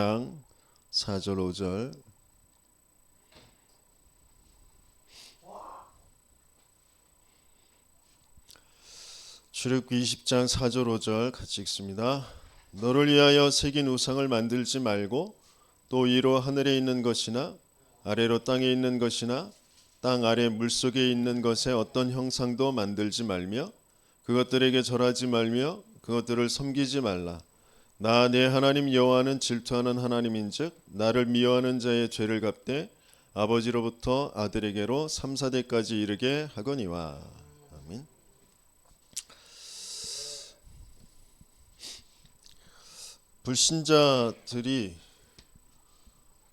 장 4절 5절. 출애굽기 20장 4절 5절 같이 읽습니다. 너를 위하여 새긴 우상을 만들지 말고 또 위로 하늘에 있는 것이나 아래로 땅에 있는 것이나 땅 아래 물속에 있는 것에 어떤 형상도 만들지 말며 그것들에게 절하지 말며 그것들을 섬기지 말라. 나 내 하나님 여호와는 질투하는 하나님인즉 나를 미워하는 자의 죄를 갚되 아버지로부터 아들에게로 3, 4대까지 이르게 하거니와. 아멘. 불신자들이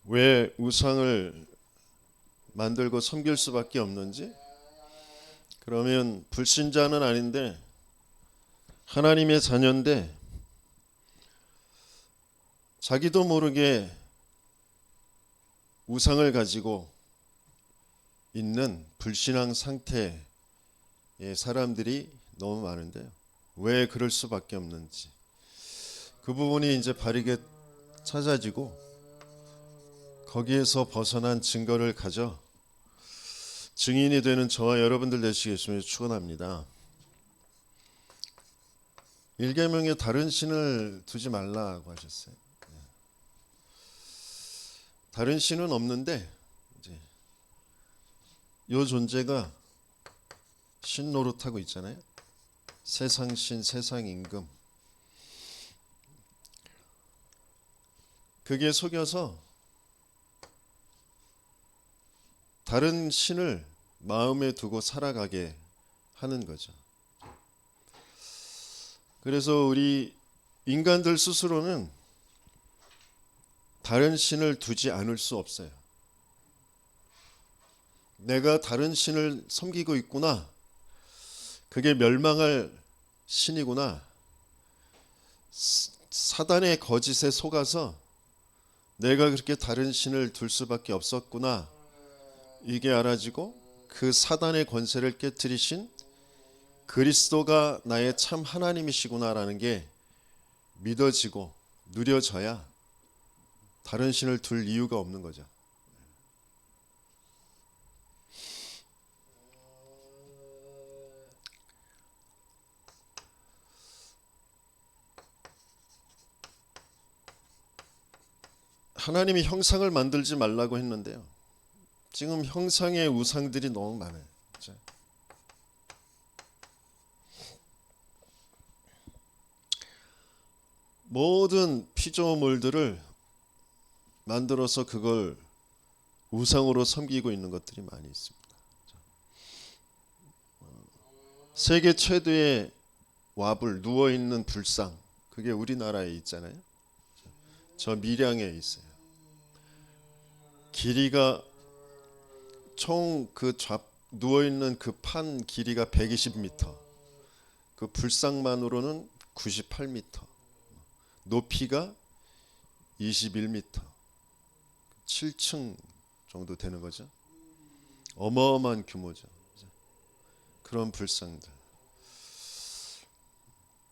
왜 우상을 만들고 섬길 수밖에 없는지, 그러면 불신자는 아닌데 하나님의 자녀인데 자기도 모르게 우상을 가지고 있는 불신앙 상태의 사람들이 너무 많은데요. 왜 그럴 수밖에 없는지 그 부분이 이제 바르게 찾아지고 거기에서 벗어난 증거를 가져 증인이 되는 저와 여러분들 되시겠음을 축원합니다. 일계명에 다른 신을 두지 말라고 하셨어요. 다른 신은 없는데 이제 이 존재가 신 노릇하고 있잖아요. 세상 신, 세상 임금. 그게 속여서 다른 신을 마음에 두고 살아가게 하는 거죠. 그래서 우리 인간들 스스로는 다른 신을 두지 않을 수 없어요. 내가 다른 신을 섬기고 있구나. 그게 멸망할 신이구나. 사단의 거짓에 속아서 내가 그렇게 다른 신을 둘 수밖에 없었구나. 이게 알아지고 그 사단의 권세를 깨뜨리신 그리스도가 나의 참 하나님이시구나라는 게 믿어지고 누려져야 다른 신을 둘 이유가 없는 거죠. 하나님이 형상을 만들지 말라고 했는데요. 지금 형상의 우상들이 너무 많아요. 그렇죠? 모든 피조물들을 만들어서 그걸 우상으로 섬기고 있는 것들이 많이 있습니다. 세계 최대의 와불, 누워있는 불상, 그게 우리나라에 있잖아요. 저 밀양에 있어요. 길이가 총 그 누워있는 그 판 길이가 120m, 그 불상만으로는 98m, 높이가 21m, 7층 정도 되는 거죠. 어마어마한 규모죠. 그런 불상들.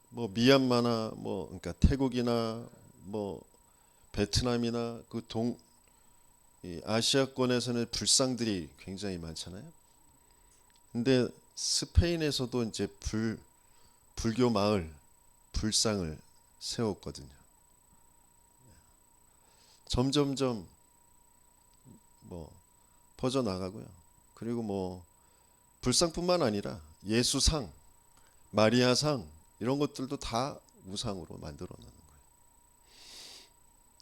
뭐 미얀마나 뭐 그러니까 태국이나 뭐 베트남이나 그 이 아시아권에서는 불상들이 굉장히 많잖아요. 근데 스페인에서도 이제 불교 마을 불상을 세웠거든요. 점점점 뭐 퍼져 나가고요. 그리고 뭐 불상뿐만 아니라 예수상, 마리아상 이런 것들도 다 우상으로 만들어 놓는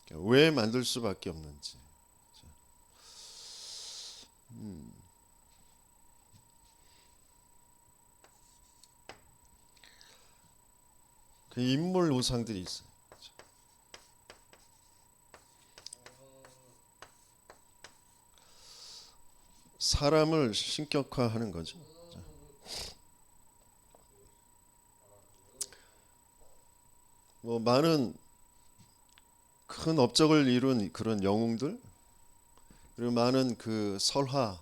거예요. 왜 만들 수밖에 없는지. 그 인물 우상들이 있어요. 사람을 신격화하는 거죠. 뭐 많은 큰 업적을 이룬 그런 영웅들, 그리고 많은 그 설화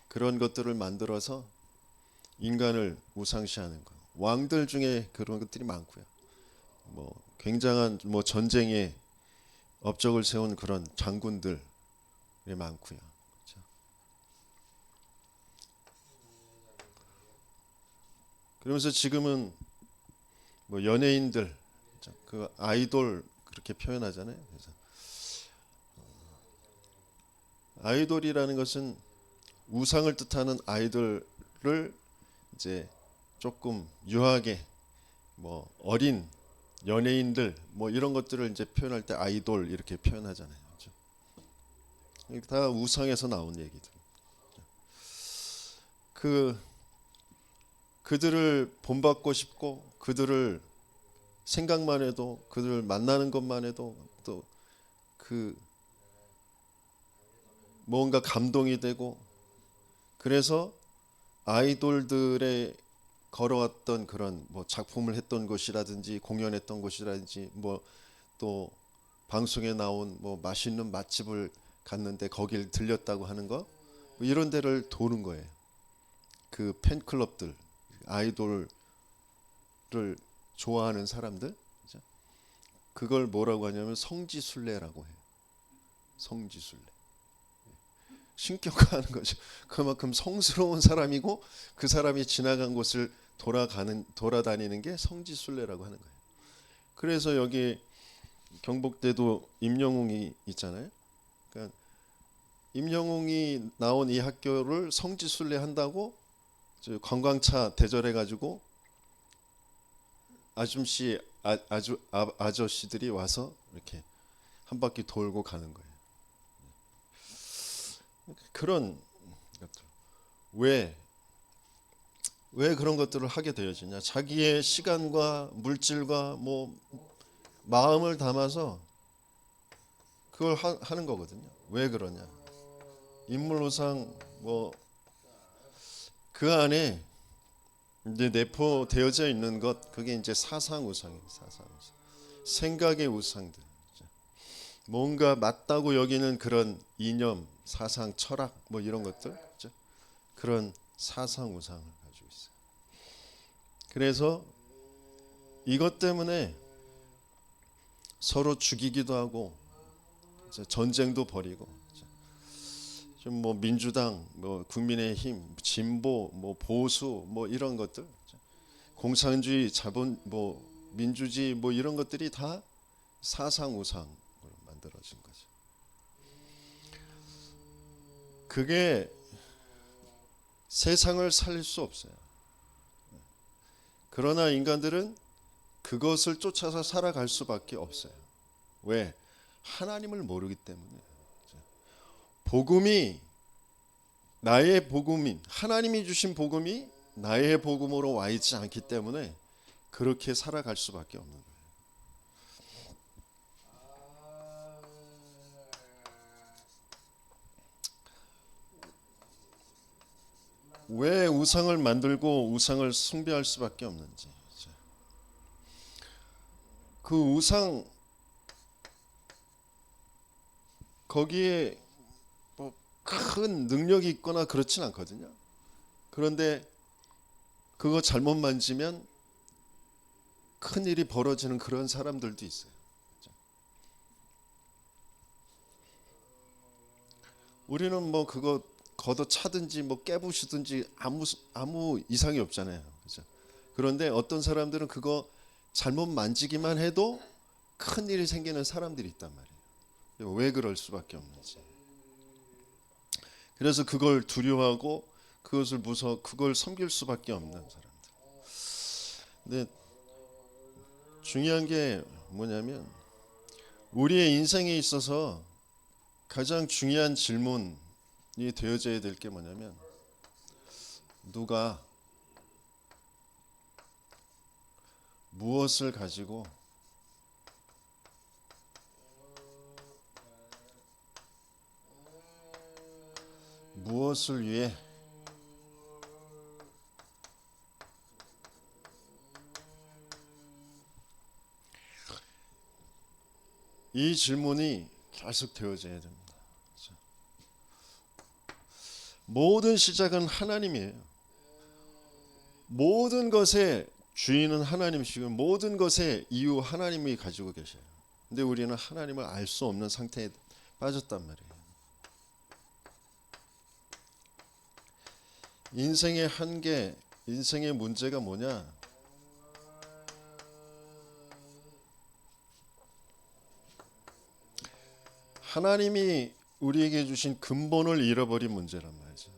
그런 것들을 만들어서 인간을 우상시하는 거. 왕들 중에 그런 것들이 많고요. 뭐 굉장한 뭐 전쟁에 업적을 세운 그런 장군들이 많고요. 그렇죠? 그러면서 지금은 뭐 연예인들, 그 아이돌 그렇게 표현하잖아요. 그래서 아이돌이라는 것은 우상을 뜻하는 아이돌을 이제 조금 유하게 뭐 어린 연예인들 뭐 이런 것들을 이제 표현할 때 아이돌 이렇게 표현하잖아요. 그렇죠? 이게 다 우상에서 나온 얘기들. 그들을 본받고 싶고 그들을 생각만 해도 그들을 만나는 것만 해도 또 그 뭔가 감동이 되고 그래서 아이돌들의 걸어왔던 그런 뭐 작품을 했던 곳이라든지 공연했던 곳이라든지 뭐 또 방송에 나온 뭐 맛있는 맛집을 갔는데 거길 들렸다고 하는 거 뭐 이런 데를 도는 거예요. 그 팬클럽들 아이돌을 좋아하는 사람들 그죠? 그걸 뭐라고 하냐면 성지순례라고 해요. 성지순례. 신격화하는 거죠. 그만큼 성스러운 사람이고 그 사람이 지나간 곳을 돌아다니는 게 성지순례라고 하는 거예요. 그래서 여기 경복대도 임영웅이 있잖아요. 그러니까 임영웅이 나온 이 학교를 성지순례 한다고 관광차 대절해가지고 아저씨들이 와서 이렇게 한 바퀴 돌고 가는 거예요. 그런 것들. 왜 그런 것들을 하게 되어지냐? 자기의 시간과 물질과 뭐 마음을 담아서 그걸 하는 거거든요. 왜 그러냐? 인물우상 뭐 그 안에 이제 내포되어져 있는 것 그게 이제 사상우상이에요. 사상우상. 생각의 우상들. 뭔가 맞다고 여기는 그런 이념, 사상, 철학 뭐 이런 것들 그렇죠? 그런 사상 우상을 가지고 있어요. 그래서 이것 때문에 서로 죽이기도 하고 전쟁도 벌이고 좀 뭐 민주당, 뭐 국민의힘, 진보, 뭐 보수 뭐 이런 것들 공산주의, 자본, 뭐 민주주의 뭐 이런 것들이 다 사상 우상 만들어진 거죠. 그게 세상을 살릴 수 없어요. 그러나 인간들은 그것을 쫓아서 살아갈 수밖에 없어요. 왜? 하나님을 모르기 때문에. 복음이 나의 복음인 하나님이 주신 복음이 나의 복음으로 와 있지 않기 때문에 그렇게 살아갈 수밖에 없는 거예요. 왜 우상을 만들고 우상을 숭배할 수밖에 없는지. 그 우상 거기에 뭐 큰 능력이 있거나 그렇진 않거든요. 그런데 그거 잘못 만지면 큰 일이 벌어지는 그런 사람들도 있어요. 우리는 뭐 그거 걷어차든지 뭐 깨부시든지 아무 이상이 없잖아요. 그죠? 그런데 어떤 사람들은 그거 잘못 만지기만 해도 큰 일이 생기는 사람들이 있단 말이에요. 왜 그럴 수밖에 없는지. 그래서 그걸 두려워하고 그것을 무서워 그걸 섬길 수밖에 없는 사람들. 근데 중요한 게 뭐냐면 우리의 인생에 있어서 가장 중요한 질문이 되어져야 될 게 뭐냐면 누가 무엇을 가지고 무엇을 위해 이 질문이 계속 되어져야 됩니다. 모든 시작은 하나님이에요. 모든 것의 주인은 하나님이시고 모든 것의 이유 하나님이 가지고 계셔요. 근데 우리는 하나님을 알 수 없는 상태에 빠졌단 말이에요. 인생의 한계, 인생의 문제가 뭐냐? 하나님이 우리에게 주신 근본을 잃어버린 문제란 말이죠.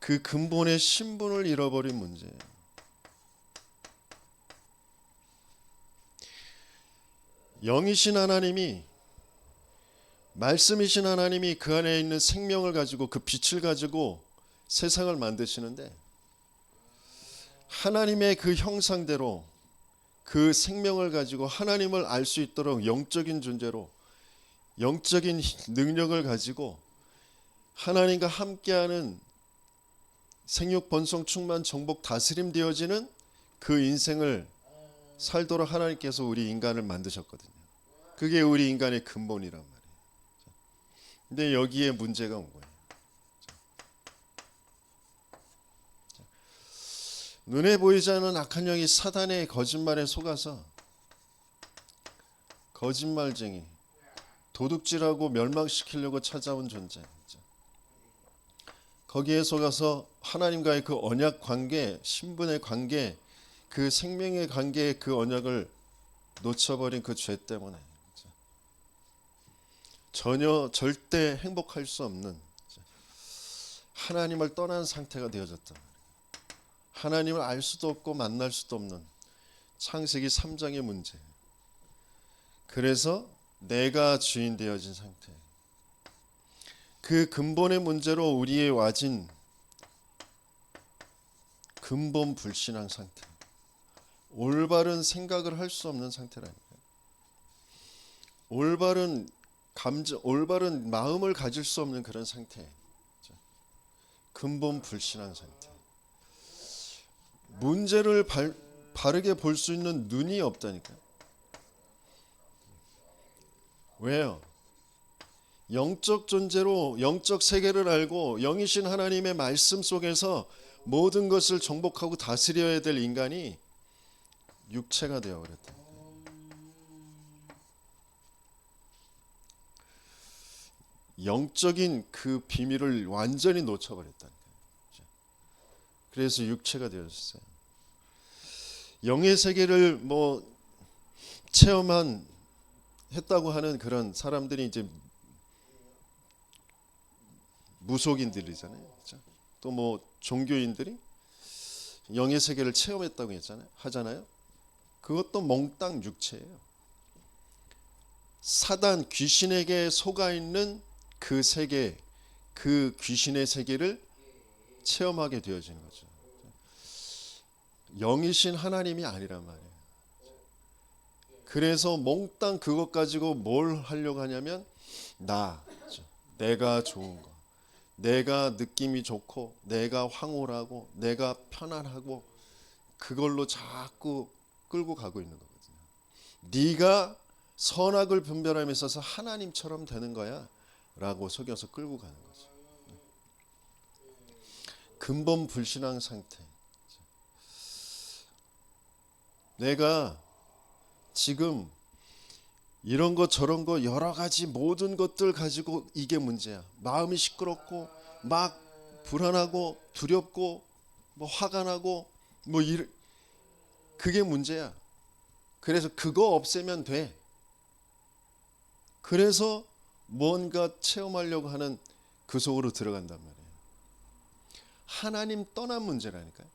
그 근본의 신분을 잃어버린 문제예요. 영이신 하나님이, 말씀이신 하나님이 그 안에 있는 생명을 가지고 그 빛을 가지고 세상을 만드시는데, 하나님의 그 형상대로 그 생명을 가지고 하나님을 알 수 있도록 영적인 존재로 영적인 능력을 가지고 하나님과 함께하는 생육 번성 충만 정복 다스림 되어지는 그 인생을 살도록 하나님께서 우리 인간을 만드셨거든요. 그게 우리 인간의 근본이란 말이에요. 근데 여기에 문제가 온 거예요. 눈에 보이지 않는 악한 영이 사단의 거짓말에 속아서 거짓말쟁이, 도둑질하고 멸망시키려고 찾아온 존재, 거기에 속아서 하나님과의 그 언약 관계, 신분의 관계, 그 생명의 관계의 그 언약을 놓쳐버린 그 죄 때문에 전혀 절대 행복할 수 없는 하나님을 떠난 상태가 되어졌다. 하나님을 알 수도 없고 만날 수도 없는 창세기 3장의 문제. 그래서 내가 주인 되어진 상태. 그 근본의 문제로 우리의 와진 근본 불신앙 상태. 올바른 생각을 할 수 없는 상태라니까요. 올바른 감정, 올바른 마음을 가질 수 없는 그런 상태. 근본 불신앙 상태. 문제를 바르게 볼 수 있는 눈이 없다니까요. 왜요? 영적 존재로 영적 세계를 알고 영이신 하나님의 말씀 속에서 모든 것을 정복하고 다스려야 될 인간이 육체가 되어버렸다. 영적인 그 비밀을 완전히 놓쳐버렸다. 그래서 육체가 되어졌어요. 영의 세계를 체험한 했다고 하는 그런 사람들이 이제 무속인들이잖아요. 또 종교인들이 영의 세계를 체험했다고 하잖아요. 그것도 몽땅 육체예요. 사단 귀신에게 속아 있는 그 세계, 그 귀신의 세계를 체험하게 되어지는 거죠. 영이신 하나님이 아니란 말이에요. 그래서 몽땅 그것 가지고 뭘 하려고 하냐면 내가 좋은 거, 내가 느낌이 좋고, 내가 황홀하고, 내가 편안하고, 그걸로 자꾸 끌고 가고 있는 거거든요. 네가 선악을 분별함에 있어서 하나님처럼 되는 거야 라고 속여서 끌고 가는 거죠. 근본 불신앙 상태. 내가 지금 이런 거 저런 거 여러 가지 모든 것들 가지고 이게 문제야. 마음이 시끄럽고 막 불안하고 두렵고 화가 나고 그게 문제야. 그래서 그거 없애면 돼. 그래서 뭔가 체험하려고 하는 그 속으로 들어간단 말이에요. 하나님 떠난 문제라니까요.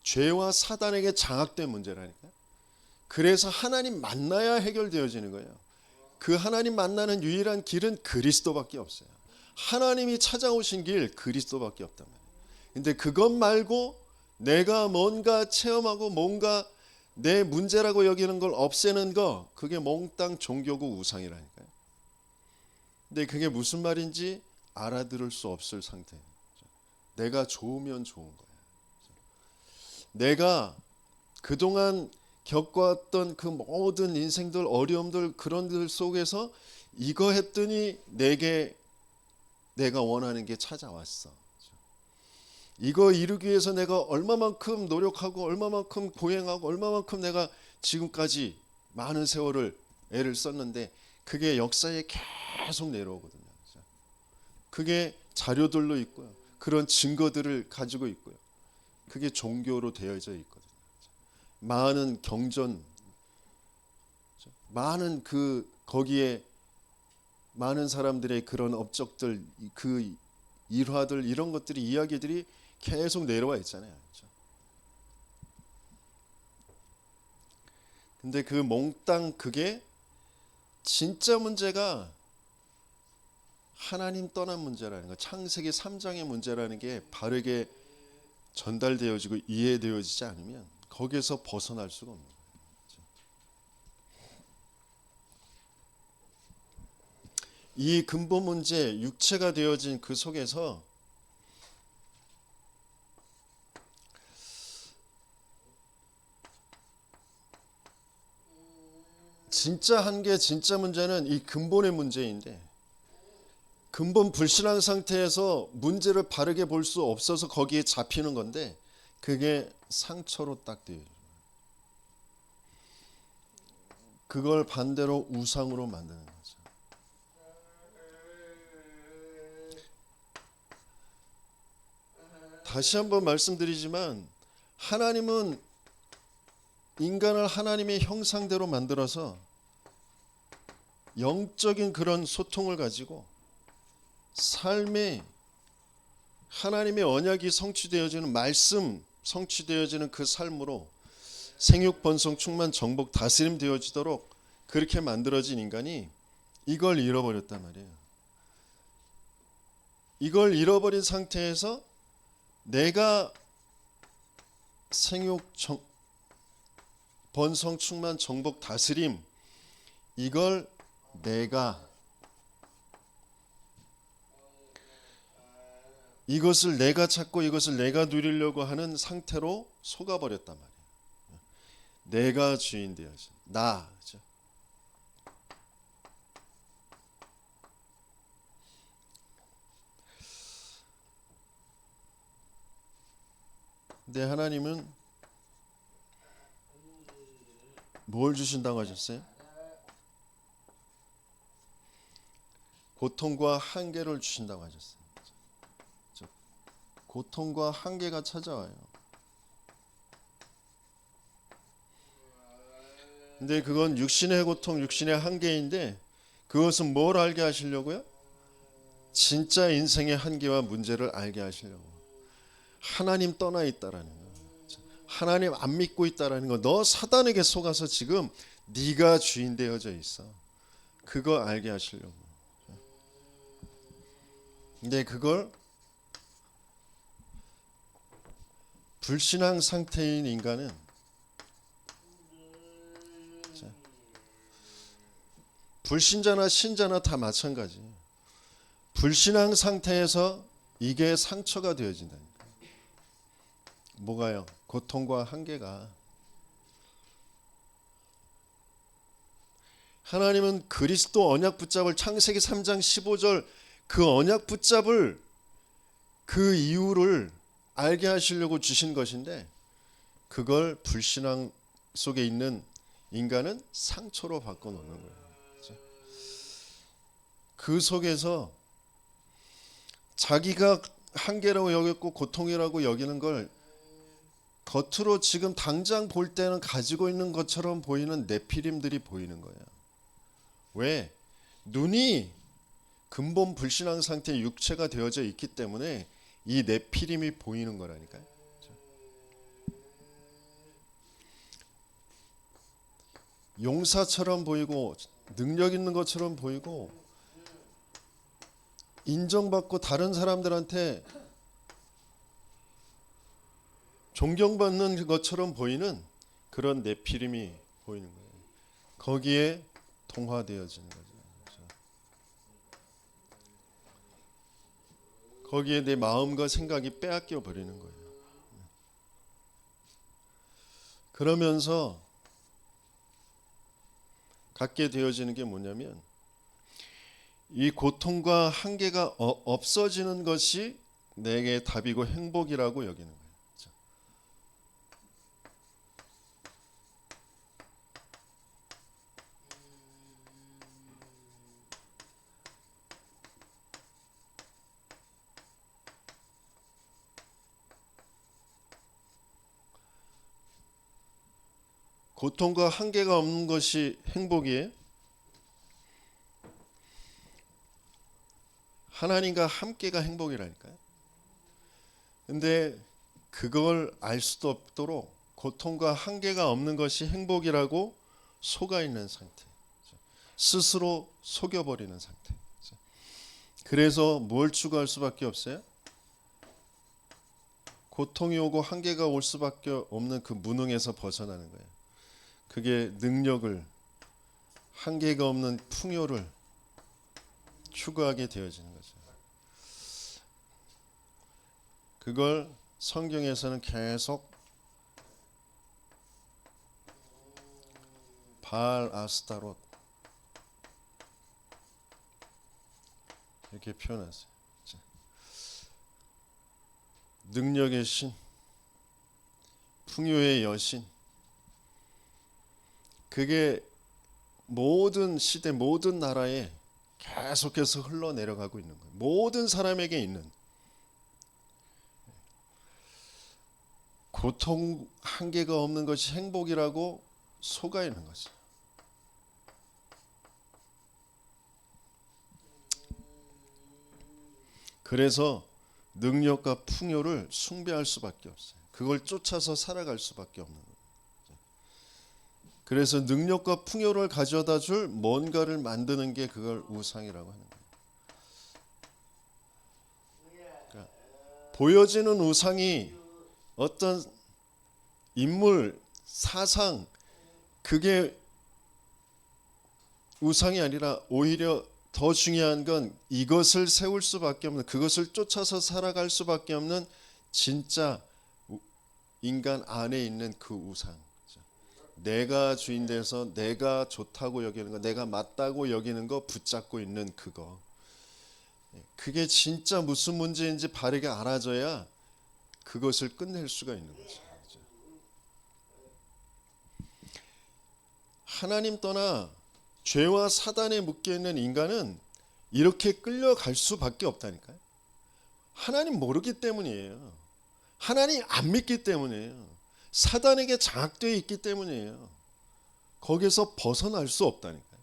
죄와 사단에게 장악된 문제라니까요. 그래서 하나님 만나야 해결되어지는 거예요. 그 하나님 만나는 유일한 길은 그리스도밖에 없어요. 하나님이 찾아오신 길 그리스도밖에 없단 말이에요. 근데 그것 말고 내가 뭔가 체험하고 뭔가 내 문제라고 여기는 걸 없애는 거, 그게 몽땅 종교고 우상이라니까요. 근데 그게 무슨 말인지 알아들을 수 없을 상태예요. 내가 좋으면 좋은 거예요. 내가 그동안 겪어왔던 그 모든 인생들, 어려움들, 그런 들 속에서 이거 했더니 내가 원하는 게 찾아왔어. 이거 이루기 위해서 내가 얼마만큼 노력하고 얼마만큼 고행하고 얼마만큼 내가 지금까지 많은 세월을 애를 썼는데 그게 역사에 계속 내려오거든요. 그게 자료들로 있고요. 그런 증거들을 가지고 있고요. 그게 종교로 되어져 있거든요. 많은 경전, 많은 거기에 많은 사람들의 그런 업적들, 그 일화들, 이런 것들이, 이야기들이 계속 내려와 있잖아요. 그렇죠? 근데 그 몽땅 그게 진짜 문제가 하나님 떠난 문제라는 거, 창세기 3장의 문제라는 게 바르게 전달되어지고 이해되어지지 않으면 거기에서 벗어날 수가 없는 거예요. 이 근본 문제, 육체가 되어진 그 속에서 진짜 한계, 진짜 문제는 이 근본의 문제인데, 근본 불신앙 상태에서 문제를 바르게 볼 수 없어서 거기에 잡히는 건데, 그게 상처로 딱 돼요. 그걸 반대로 우상으로 만드는 거죠. 다시 한번 말씀드리지만, 하나님은 인간을 하나님의 형상대로 만들어서 영적인 그런 소통을 가지고 삶의 하나님의 언약이 성취되어지는, 말씀 성취되어지는 그 삶으로 생육 번성 충만 정복 다스림 되어지도록 그렇게 만들어진 인간이 이걸 잃어버렸단 말이에요. 이걸 잃어버린 상태에서 내가 생육 번성 충만 정복 다스림, 이걸 이것을 내가 찾고 이것을 내가 누리려고 하는 상태로 속아버렸단 말이에요. 내가 주인 되어진 나. 그렇죠? 근데 하나님은 뭘 주신다고 하셨어요? 고통과 한계를 주신다고 하셨어요. 고통과 한계가 찾아와요. 근데 그건 육신의 고통, 육신의 한계인데, 그것은 뭘 알게 하시려고요? 진짜 인생의 한계와 문제를 알게 하시려고. 하나님 떠나 있다라는 거, 하나님 안 믿고 있다라는 거, 너 사단에게 속아서 지금 네가 주인 되어져 있어. 그거 알게 하시려고. 근데 그걸 불신앙 상태인 인간은, 불신자나 신자나 다 마찬가지. 불신앙 상태에서 이게 상처가 되어진다니까. 뭐가요? 고통과 한계가. 하나님은 그리스도 언약 붙잡을, 창세기 3장 15절 그 언약 붙잡을 그 이유를 알게 하시려고 주신 것인데, 그걸 불신앙 속에 있는 인간은 상처로 바꿔놓는 거예요. 그 속에서 자기가 한계라고 여겼고 고통이라고 여기는 걸 겉으로 지금 당장 볼 때는 가지고 있는 것처럼 보이는 네피림들이 보이는 거예요. 왜? 눈이 근본 불신앙 상태의 육체가 되어져 있기 때문에 이 네피림이 보이는 거라니까요. 용사처럼 보이고 능력 있는 것처럼 보이고 인정받고 다른 사람들한테 존경받는 것처럼 보이는 그런 네피림이 보이는 거예요. 거기에 동화되어지는 거죠. 거기에 내 마음과 생각이 빼앗겨 버리는 거예요. 그러면서 갖게 되어지는 게 뭐냐면, 이 고통과 한계가 없어지는 것이 내게 답이고 행복이라고 여기는 거예요. 고통과 한계가 없는 것이 행복이에요? 하나님과 함께가 행복이라니까요. 근데 그걸 알 수도 없도록 고통과 한계가 없는 것이 행복이라고 속아 있는 상태. 스스로 속여버리는 상태. 그래서 뭘 추구할 수밖에 없어요? 고통이 오고 한계가 올 수밖에 없는 그 무능에서 벗어나는 거예요. 그게 능력을, 한계가 없는 풍요를 추구하게 되어지는 거죠. 그걸 성경에서는 계속 바알 아스타롯 이렇게 표현하세요. 능력의 신, 풍요의 여신. 그게 모든 시대, 모든 나라에 계속해서 흘러내려가고 있는 거예요. 모든 사람에게 있는 고통, 한계가 없는 것이 행복이라고 속아 있는 거죠. 그래서 능력과 풍요를 숭배할 수밖에 없어요. 그걸 쫓아서 살아갈 수밖에 없는 거예요. 그래서 능력과 풍요를 가져다 줄 뭔가를 만드는 게 그걸 우상이라고 하는 거예요. 그러니까 보여지는 우상이 어떤 인물, 사상, 그게 우상이 아니라 오히려 더 중요한 건 이것을 세울 수밖에 없는, 그것을 쫓아서 살아갈 수밖에 없는 진짜 인간 안에 있는 그 우상. 내가 주인 돼서 내가 좋다고 여기는 거, 내가 맞다고 여기는 거 붙잡고 있는 그거. 그게 진짜 무슨 문제인지 바르게 알아져야 그것을 끝낼 수가 있는 거죠. 하나님 떠나 죄와 사단에 묶여 있는 인간은 이렇게 끌려갈 수밖에 없다니까요. 하나님 모르기 때문이에요. 하나님 안 믿기 때문이에요. 사단에게 장악되어 있기 때문이에요. 거기서 벗어날 수 없다니까요.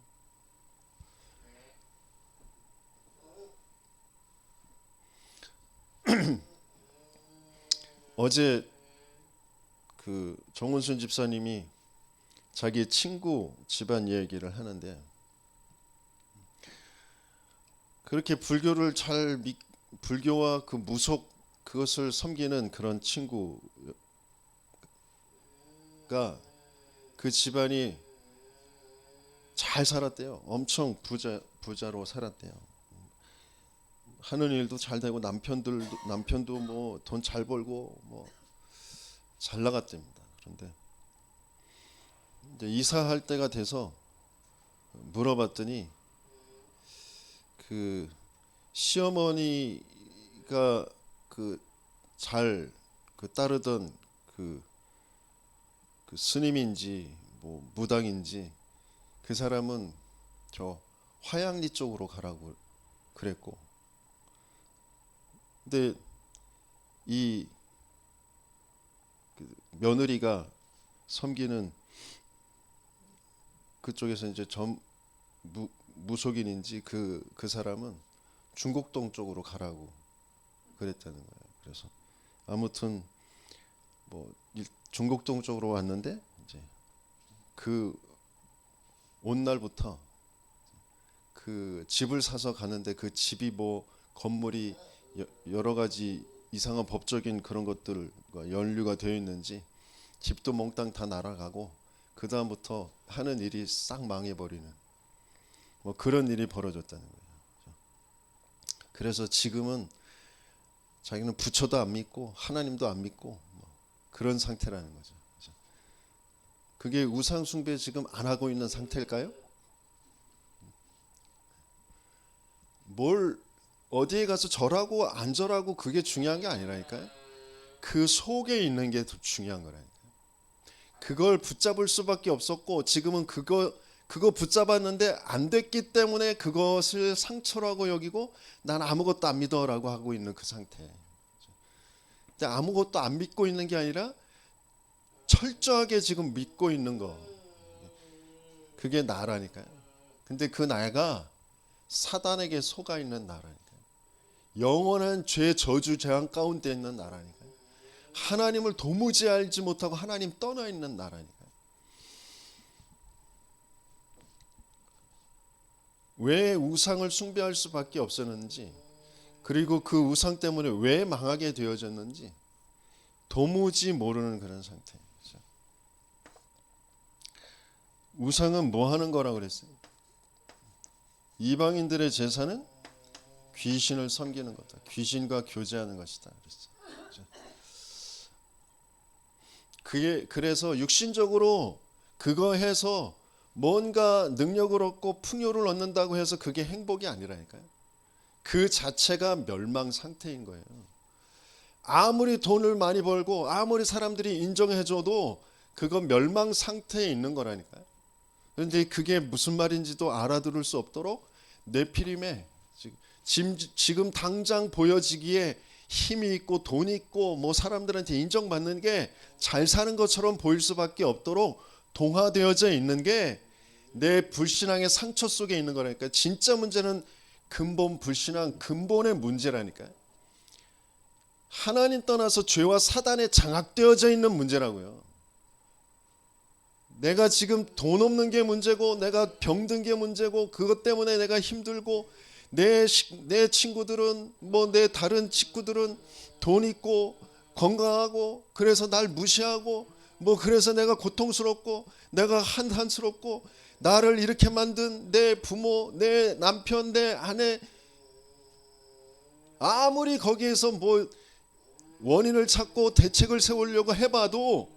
어제 그 정은순 집사님이 자기 친구 집안 얘기를 하는데, 그렇게 불교를 불교와 그 무속 그것을 섬기는 그런 친구가 그 집안이 잘 살았대요. 엄청 부자로 살았대요. 하는 일도 잘 되고 남편도 뭐 돈 잘 벌고 뭐 잘 나갔답니다. 그런데 이제 이사할 때가 돼서 물어봤더니 그 시어머니가 그 잘 그 따르던 그 스님인지 뭐 무당인지 그 사람은 저 화양리 쪽으로 가라고 그랬고, 근데 이 며느리가 섬기는 그쪽에서 이제 무속인인지 그 사람은 중곡동 쪽으로 가라고 그랬다는 거예요. 그래서 아무튼 뭐 중곡동 쪽으로 왔는데 이제 그 온 날부터 그 집을 사서 가는데 그 집이 뭐 건물이 여러 가지 이상한 법적인 그런 것들과 연루가 되어 있는지 집도 몽땅 다 날아가고 그 다음부터 하는 일이 싹 망해버리는 뭐 그런 일이 벌어졌다는 거예요. 그래서 지금은 자기는 부처도 안 믿고 하나님도 안 믿고 뭐 그런 상태라는 거죠. 그게 우상 숭배 지금 안 하고 있는 상태일까요? 뭘 어디에 가서 절하고 안 절하고 그게 중요한 게 아니라니까요. 그 속에 있는 게 더 중요한 거라니까요. 그걸 붙잡을 수밖에 없었고 지금은 그거 붙잡았는데 안 됐기 때문에 그것을 상처라고 여기고 난 아무것도 안 믿어라고 하고 있는 그 상태. 근데 아무것도 안 믿고 있는 게 아니라 철저하게 지금 믿고 있는 거, 그게 나라니까요. 근데 그 나가 사단에게 속아 있는 나라니까요. 영원한 죄, 저주, 재앙 가운데 있는 나라니까요. 하나님을 도무지 알지 못하고 하나님 떠나 있는 나라니까요. 왜 우상을 숭배할 수밖에 없었는지, 그리고 그 우상 때문에 왜 망하게 되어졌는지 도무지 모르는 그런 상태죠. 우상은 뭐 하는 거라고 그랬어요? 이방인들의 제사는 귀신을 섬기는 거다. 귀신과 교제하는 것이다. 그랬어요. 그게 그래서 육신적으로 그거 해서 뭔가 능력을 얻고 풍요를 얻는다고 해서 그게 행복이 아니라니까요. 그 자체가 멸망 상태인 거예요. 아무리 돈을 많이 벌고 아무리 사람들이 인정해줘도 그건 멸망 상태에 있는 거라니까요. 그런데 그게 무슨 말인지도 알아들을 수 없도록 네피림에 지금 당장 보여지기에 힘이 있고 돈이 있고 뭐 사람들한테 인정받는 게 잘 사는 것처럼 보일 수밖에 없도록 동화되어져 있는 게 내 불신앙의 상처 속에 있는 거라니까. 진짜 문제는 근본 불신앙, 근본의 문제라니까요. 하나님 떠나서 죄와 사단에 장악되어져 있는 문제라고요. 내가 지금 돈 없는 게 문제고 내가 병든 게 문제고 그것 때문에 내가 힘들고 내 친구들은 뭐 내 다른 친구들은 돈 있고 건강하고 그래서 날 무시하고 뭐 그래서 내가 고통스럽고 내가 한탄스럽고 나를 이렇게 만든 내 부모, 내 남편, 내 아내, 아무리 거기에서 뭐 원인을 찾고 대책을 세우려고 해봐도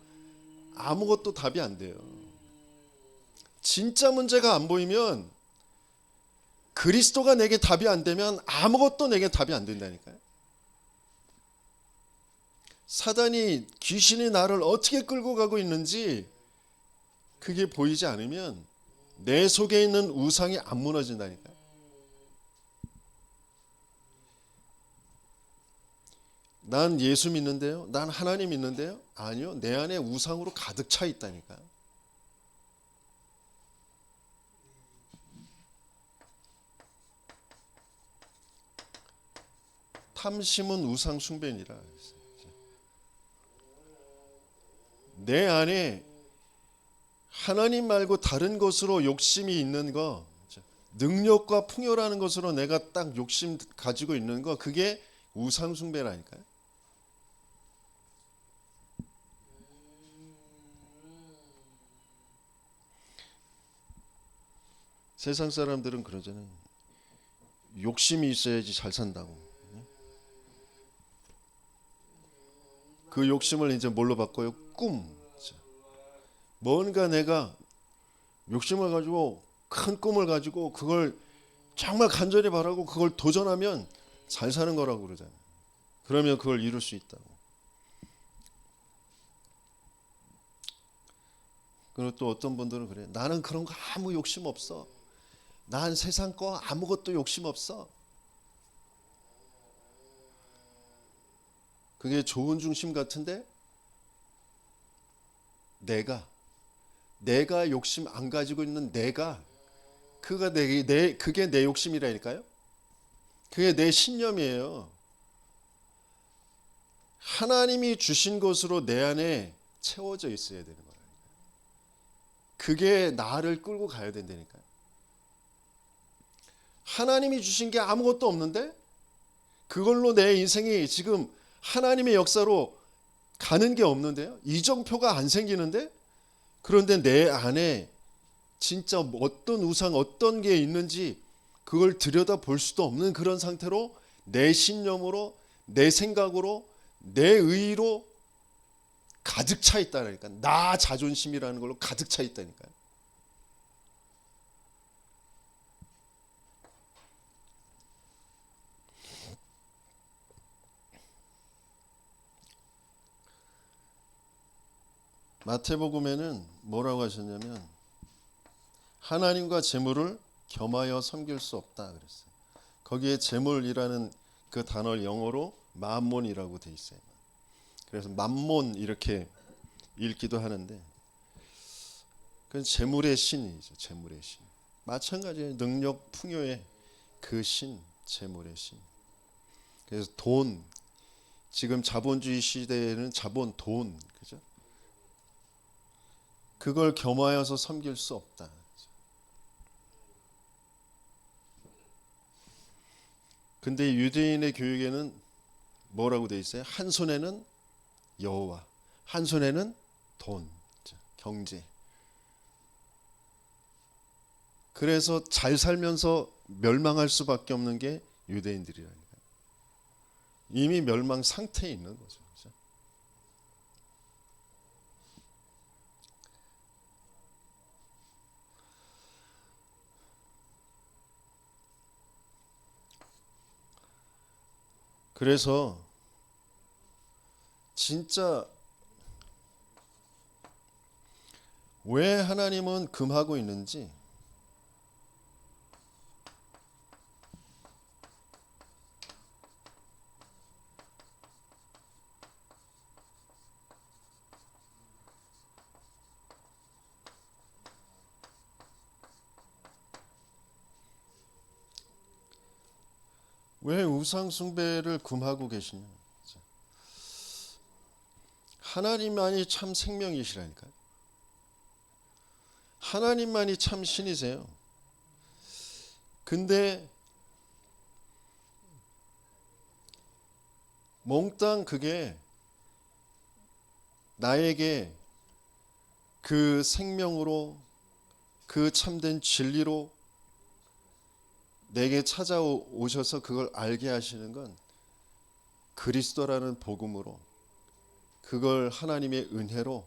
아무것도 답이 안 돼요. 진짜 문제가 안 보이면, 그리스도가 내게 답이 안 되면 아무것도 내게 답이 안 된다니까요. 사단이, 귀신이 나를 어떻게 끌고 가고 있는지 그게 보이지 않으면 내 속에 있는 우상이 안 무너진다니까요. 난 예수 믿는데요? 난 하나님 믿는데요? 아니요. 내 안에 우상으로 가득 차 있다니까요. 탐심은 우상 숭배니라. 내 안에 하나님 말고 다른 것으로 욕심이 있는 거, 능력과 풍요라는 것으로 내가 딱 욕심 가지고 있는 거, 그게 우상 숭배라니까요. 세상 사람들은 그러잖아요. 욕심이 있어야지 잘 산다고. 그 욕심을 이제 뭘로 바꿔요? 꿈. 뭔가 내가 욕심을 가지고 큰 꿈을 가지고 그걸 정말 간절히 바라고 그걸 도전하면 잘 사는 거라고 그러잖아요. 그러면 그걸 이룰 수 있다고. 그리고 또 어떤 분들은 그래요. 나는 그런 거 아무 욕심 없어. 난 세상 거 아무것도 욕심 없어. 그게 좋은 중심 같은데 내가 욕심 안 가지고 있는 그게 내 욕심이라니까요. 그게 내 신념이에요. 하나님이 주신 것으로 내 안에 채워져 있어야 되는 거예요. 그게 나를 끌고 가야 된다니까요. 하나님이 주신 게 아무것도 없는데 그걸로 내 인생이 지금 하나님의 역사로 가는 게 없는데요. 이정표가 안 생기는데, 그런데 내 안에 진짜 어떤 우상, 어떤 게 있는지 그걸 들여다볼 수도 없는 그런 상태로 내 신념으로, 내 생각으로, 내 의로 가득 차 있다니까. 나 자존심이라는 걸로 가득 차 있다니까요. 마태복음에는 뭐라고 하셨냐면 하나님과 재물을 겸하여 섬길 수 없다 그랬어요. 거기에 재물이라는 그 단어를 영어로 맘몬이라고 돼 있어요. 그래서 맘몬 이렇게 읽기도 하는데 그건 재물의 신이죠. 재물의 신. 마찬가지예요. 능력 풍요의 그 신, 재물의 신. 그래서 돈, 지금 자본주의 시대에는 자본, 돈, 그죠? 그걸 겸하여서 섬길 수 없다. 근데 유대인의 교육에는 뭐라고 돼 있어요? 한 손에는 여호와, 한 손에는 돈, 경제. 그래서 잘 살면서 멸망할 수밖에 없는 게 유대인들이라니까. 이미 멸망 상태에 있는 거죠. 그렇죠? 그래서 진짜 왜 하나님은 금하고 있는지, 왜 우상 숭배를 금하고 계시냐? 하나님만이 참 생명이시라니까요. 하나님만이 참 신이세요. 근데 몽땅 그게 나에게 그 생명으로, 그 참된 진리로 내게 찾아오셔서 그걸 알게 하시는 건 그리스도라는 복음으로, 그걸 하나님의 은혜로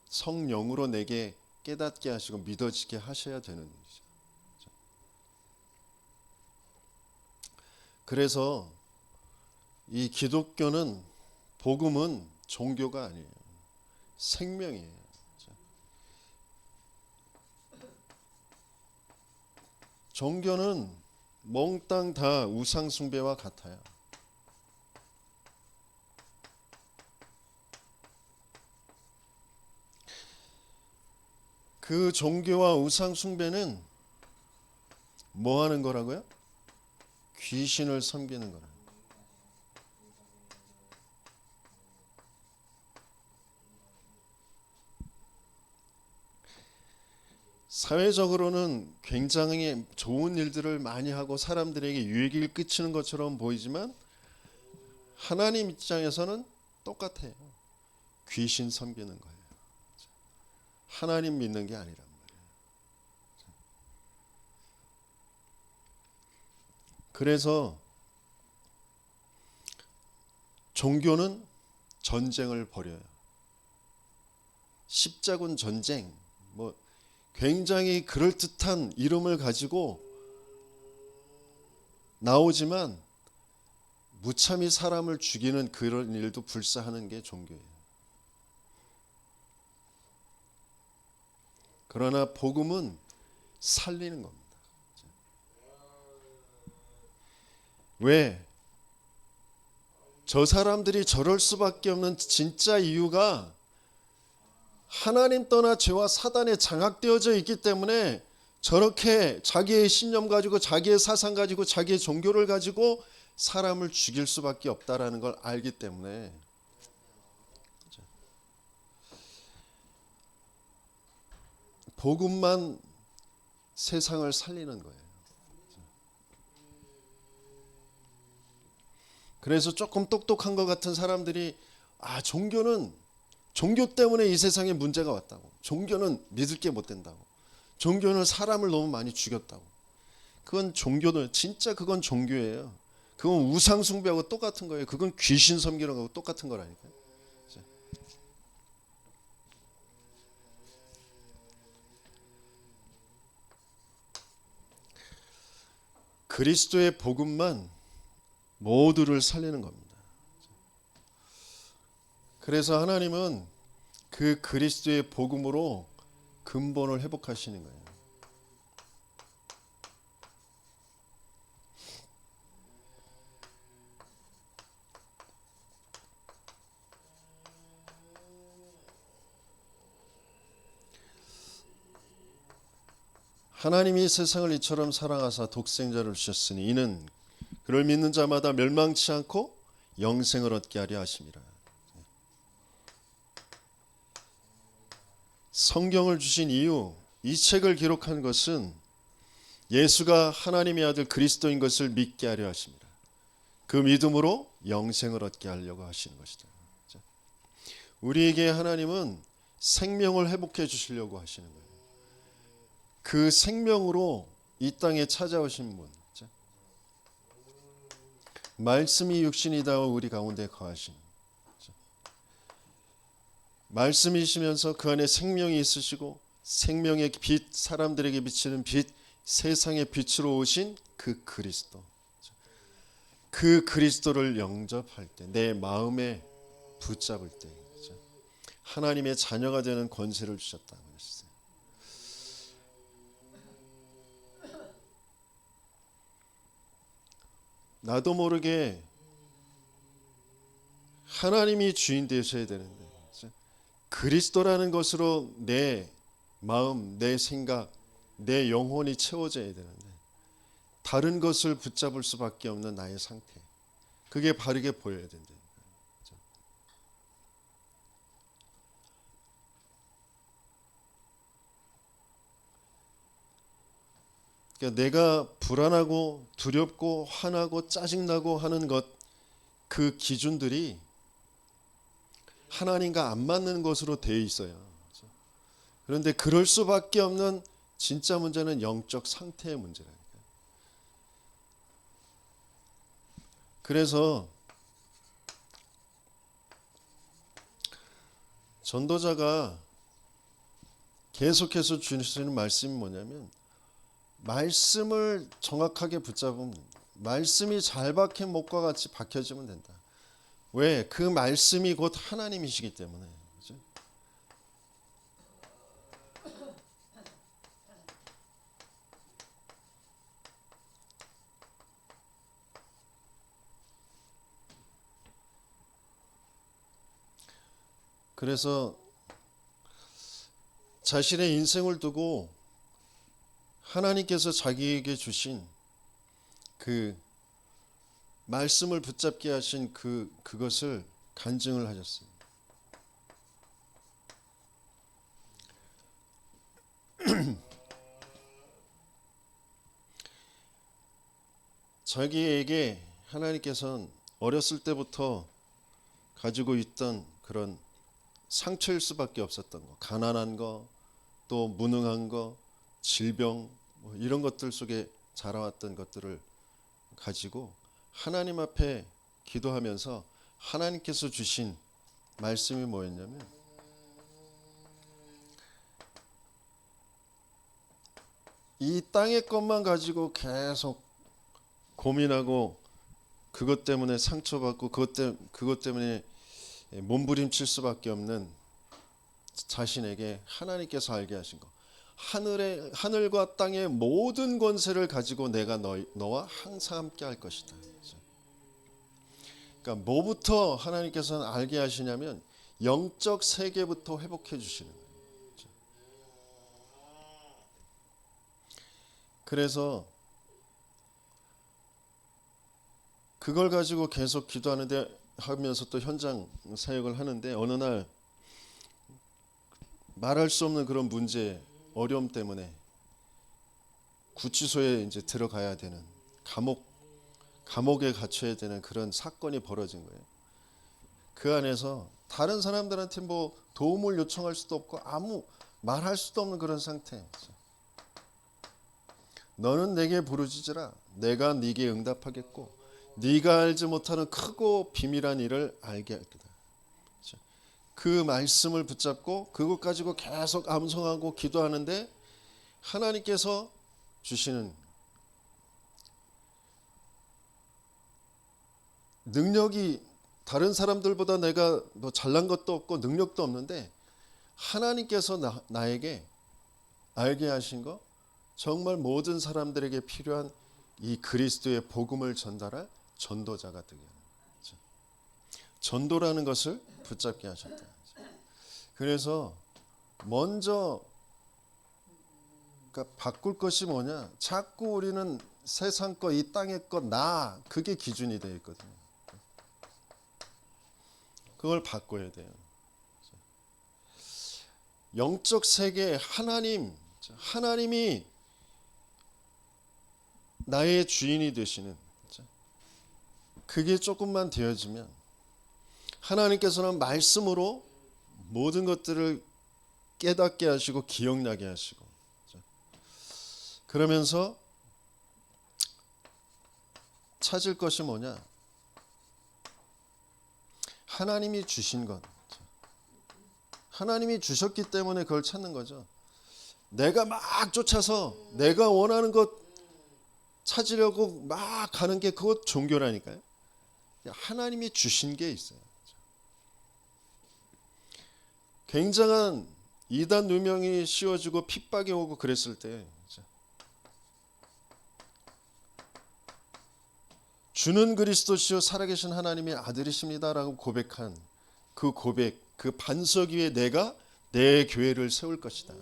성령으로 내게 깨닫게 하시고 믿어지게 하셔야 되는 일이죠. 그래서 이 기독교는, 복음은 종교가 아니에요. 생명이에요. 종교는 몽땅 다 우상 숭배와 같아요. 그 종교와 우상 숭배는 뭐 하는 거라고요? 귀신을 섬기는 거라. 사회적으로는 굉장히 좋은 일들을 많이 하고 사람들에게 유익을 끼치는 것처럼 보이지만 하나님 입장에서는 똑같아요. 귀신 섬기는 거예요. 하나님 믿는 게 아니란 말이에요. 그래서 종교는 전쟁을 벌여요. 십자군 전쟁, 뭐 굉장히 그럴듯한 이름을 가지고 나오지만 무참히 사람을 죽이는 그런 일도 불사하는 게 종교예요. 그러나 복음은 살리는 겁니다. 왜? 저 사람들이 저럴 수밖에 없는 진짜 이유가 하나님 떠나 죄와 사단에 장악되어져 있기 때문에 저렇게 자기의 신념 가지고, 자기의 사상 가지고, 자기의 종교를 가지고 사람을 죽일 수밖에 없다라는 걸 알기 때문에 복음만 세상을 살리는 거예요. 그래서 조금 똑똑한 것 같은 사람들이 종교는 종교 때문에 이 세상에 문제가 왔다고. 종교는 믿을 게 못 된다고. 종교는 사람을 너무 많이 죽였다고. 그건 종교는 진짜 그건 종교예요. 그건 우상 숭배하고 똑같은 거예요. 그건 귀신 섬기는 거하고 똑같은 거라니까요. 그리스도의 복음만 모두를 살리는 겁니다. 그래서 하나님은 그 그리스도의 복음으로 근본을 회복하시는 거예요. 하나님이 세상을 이처럼 사랑하사 독생자를 주셨으니 이는 그를 믿는 자마다 멸망치 않고 영생을 얻게 하려 하심이라. 성경을 주신 이유, 이 책을 기록한 것은 예수가 하나님의 아들 그리스도인 것을 믿게 하려 하십니다. 그 믿음으로 영생을 얻게 하려고 하시는 것이다. 우리에게 하나님은 생명을 회복해 주시려고 하시는 거예요. 그 생명으로 이 땅에 찾아오신 분, 말씀이 육신이 되어 우리 가운데 거하신, 말씀이시면서 그 안에 생명이 있으시고 생명의 빛, 사람들에게 비치는 빛, 세상의 빛으로 오신 그 그리스도, 그 그리스도를 영접할 때, 내 마음에 붙잡을 때 하나님의 자녀가 되는 권세를 주셨다는 것이죠. 나도 모르게 하나님이 주인 되셔야 되는데 그리스도라는 것으로 내 마음, 내 생각, 내 영혼이 채워져야 되는데 다른 것을 붙잡을 수밖에 없는 나의 상태, 그게 바르게 보여야 된다. 그러니까 내가 불안하고 두렵고 화나고 짜증나고 하는 것, 그 기준들이 하나님과 안 맞는 것으로 되어 있어요. 그런데 그럴 수밖에 없는 진짜 문제는 영적 상태의 문제라니까요. 그래서 전도자가 계속해서 주시는 말씀이 뭐냐면, 말씀을 정확하게 붙잡으면, 말씀이 잘 박힌 목과 같이 박혀지면 된다. 왜? 그 말씀이 곧 하나님이시기 때문에. 그렇죠? 그래서 자신의 인생을 두고 하나님께서 자기에게 주신 그 말씀을 붙잡게 하신 그것을 간증을 하셨습니다. 자기에게 하나님께서는 어렸을 때부터 가지고 있던 그런 상처일 수밖에 없었던 거, 가난한 거, 또 무능한 거, 질병, 뭐 이런 것들 속에 자라왔던 것들을 가지고 하나님 앞에 기도하면서 하나님께서 주신 말씀이 뭐였냐면, 이 땅의 것만 가지고 계속 고민하고 그것 때문에 상처받고 그것 때문에 몸부림칠 수밖에 없는 자신에게 하나님께서 알게 하신 거, 하늘과 땅의 모든 권세를 가지고 내가 너와 항상 함께 할 것이다. 그러니까 뭐부터 하나님께서는 알게 하시냐면 영적 세계부터 회복해 주시는 거예요. 그래서 그걸 가지고 계속 기도하는데 하면서 또 현장 사역을 하는데, 어느 날 말할 수 없는 그런 문제, 어려움 때문에 구치소에 이제 들어가야 되는, 감옥에 갇혀야 되는 그런 사건이 벌어진 거예요. 그 안에서 다른 사람들한테 뭐 도움을 요청할 수도 없고 아무 말할 수도 없는 그런 상태. 너는 내게 부르짖으라, 내가 네게 응답하겠고 네가 알지 못하는 크고 비밀한 일을 알게 할 거다. 그 말씀을 붙잡고 그것 가지고 계속 암송하고 기도하는데 하나님께서 주시는 능력이, 다른 사람들보다 내가 뭐 잘난 것도 없고 능력도 없는데 하나님께서 나에게 알게 하신 거, 정말 모든 사람들에게 필요한 이 그리스도의 복음을 전달할 전도자가 되게 하는 거죠. 전도라는 것을 붙잡게 하셨다. 그래서 먼저 그러니까 바꿀 것이 뭐냐? 자꾸 우리는 세상 거, 이 땅의 거, 나, 그게 기준이 되어 있거든요. 그걸 바꿔야 돼요. 영적 세계, 하나님이 나의 주인이 되시는, 그게 조금만 되어지면 하나님께서는 말씀으로 모든 것들을 깨닫게 하시고 기억나게 하시고, 그러면서 찾을 것이 뭐냐? 하나님이 주신 것, 하나님이 주셨기 때문에 그걸 찾는 거죠. 내가 막 쫓아서 내가 원하는 것 찾으려고 막 가는 게 그것 종교라니까요. 하나님이 주신 게 있어요. 굉장한 이단 누명이 씌워지고 핍박이 오고 그랬을 때 주는 그리스도시요 살아계신 하나님의 아들이십니다라고 고백한 그 고백, 그 반석 위에 내가 내 교회를 세울 것이다.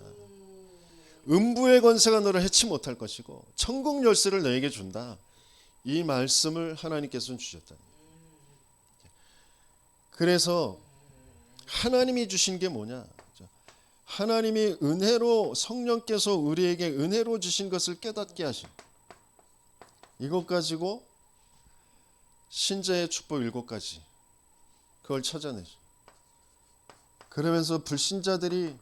음부의 권세가 너를 해치 못할 것이고 천국 열쇠를 너에게 준다. 이 말씀을 하나님께서는 주셨다. 그래서 하나님이 주신 게 뭐냐? 하나님이 은혜로, 성령께서 우리에게 은혜로 주신 것을 깨닫게 하신, 이것 가지고 신자의 축복 7가지, 그걸 찾아내죠. 그러면서 불신자들이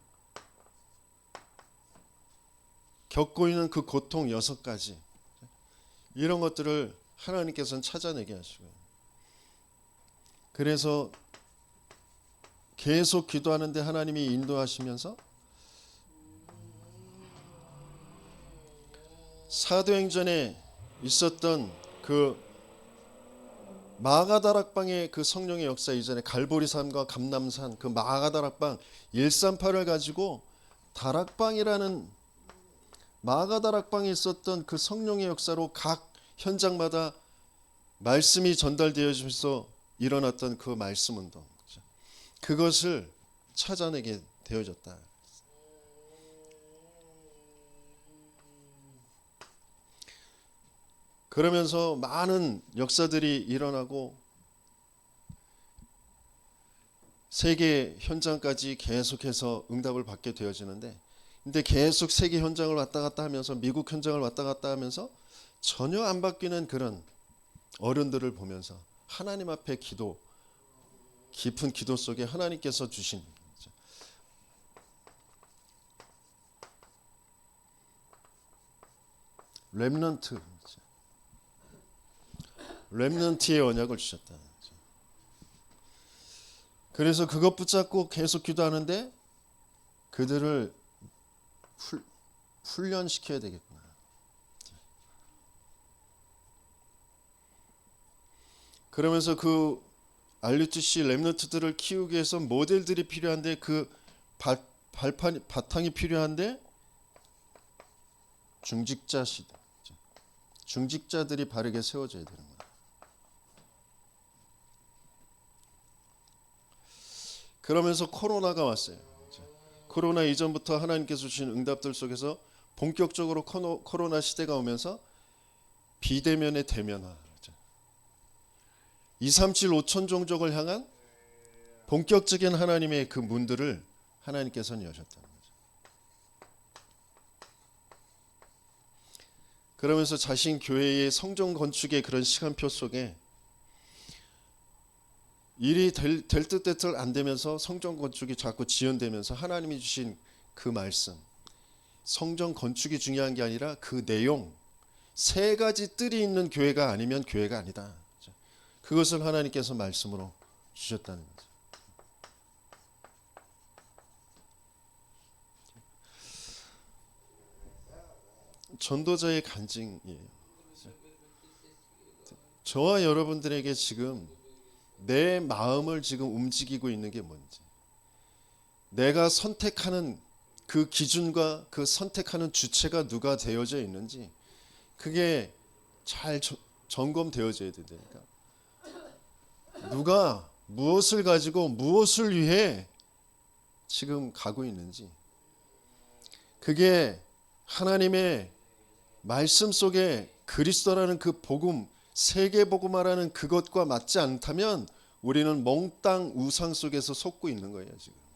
겪고 있는 그 고통 6가지, 이런 것들을 하나님께서는 찾아내게 하시고요. 그래서 계속 기도하는데 하나님이 인도하시면서 사도행전에 있었던 그 마가다락방의 그 성령의 역사 이전에 갈보리산과 감람산, 그 마가다락방 138을 가지고 다락방이라는 마가다락방에 있었던 그 성령의 역사로 각 현장마다 말씀이 전달되어지면서 일어났던 그 말씀 운동, 그것을 찾아내게 되어졌다. 그러면서 많은 역사들이 일어나고 세계 현장까지 계속해서 응답을 받게 되어지는데, 근데 계속 세계 현장을 왔다 갔다 하면서, 미국 현장을 왔다 갔다 하면서 전혀 안 바뀌는 그런 어른들을 보면서 하나님 앞에 기도, 깊은 기도 속에 하나님께서 주신 렘넌트의 언약을 주셨다. 그래서 그것 붙잡고 계속 기도하는데 그들을 훈련시켜야 되겠구나. 그러면서 그 RUTC 렘넌트들을 키우기 위해서 모델들이 필요한데, 그 바탕이 필요한데 중직자들이 바르게 세워져야 되는 거예요. 그러면서 코로나가 왔어요. 코로나 이전부터 하나님께서 주신 응답들 속에서 본격적으로 코로나 시대가 오면서 비대면의 대면화, 237 5천 종족을 향한 본격적인 하나님의 그 문들을 하나님께서는 여셨다는 거죠. 그러면서 자신 교회의 성전 건축의 그런 시간표 속에 일이 될 듯 될 듯 안 되면서 성전 건축이 자꾸 지연되면서 하나님이 주신 그 말씀, 성전 건축이 중요한 게 아니라 그 내용, 3가지 뜰이 있는 교회가 아니면 교회가 아니다. 그것을 하나님께서 말씀으로 주셨다는 거죠. 전도자의 간증이에요. 저와 여러분들에게 지금 내 마음을 지금 움직이고 있는 게 뭔지, 내가 선택하는 그 기준과 그 선택하는 주체가 누가 되어져 있는지, 그게 잘 점검되어져야 된다니까. 누가 무엇을 가지고 무엇을 위해 지금 가고 있는지, 그게 하나님의 말씀 속에 그리스도라는 그 복음, 세계 복음화라는 그것과 맞지 않다면 우리는 몽땅 우상 속에서 속고 있는 거예요. 지금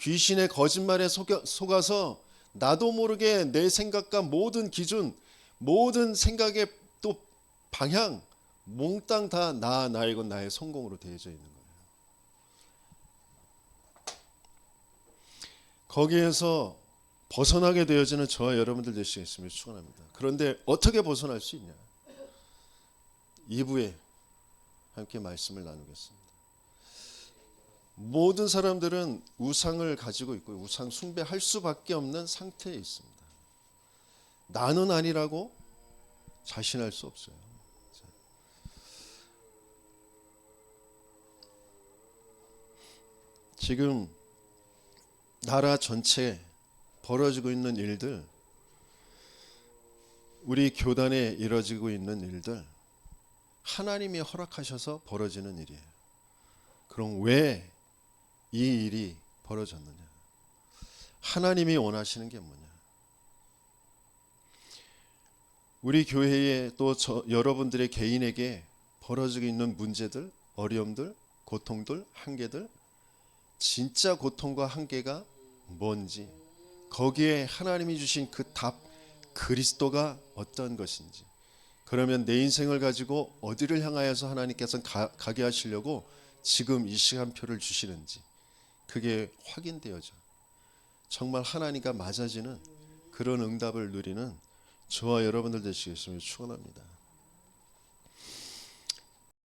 귀신의 거짓말에 속아서 나도 모르게 내 생각과 모든 기준, 모든 생각의 또 방향 몽땅 다 나이고 나의 성공으로 되어져 있는 거예요. 거기에서 벗어나게 되어지는 저와 여러분들 되시겠음을 축원합니다. 그런데 어떻게 벗어날 수 있냐? 2부에 함께 말씀을 나누겠습니다. 모든 사람들은 우상을 가지고 있고 우상 숭배할 수밖에 없는 상태에 있습니다. 나는 아니라고 자신할 수 없어요. 지금 나라 전체에 벌어지고 있는 일들, 우리 교단에 이뤄지고 있는 일들, 하나님이 허락하셔서 벌어지는 일이에요. 그럼 왜 이 일이 벌어졌느냐? 하나님이 원하시는 게 뭐냐? 우리 교회에 또 여러분들의 개인에게 벌어지고 있는 문제들, 어려움들, 고통들, 한계들, 진짜 고통과 한계가 뭔지, 거기에 하나님이 주신 그 답, 그리스도가 어떤 것인지, 그러면 내 인생을 가지고 어디를 향하여서 하나님께서 가게 하시려고 지금 이 시간표를 주시는지 그게 확인되어져 정말 하나님과 맞아지는 그런 응답을 누리는 저와 여러분들 되시겠음을 축원합니다.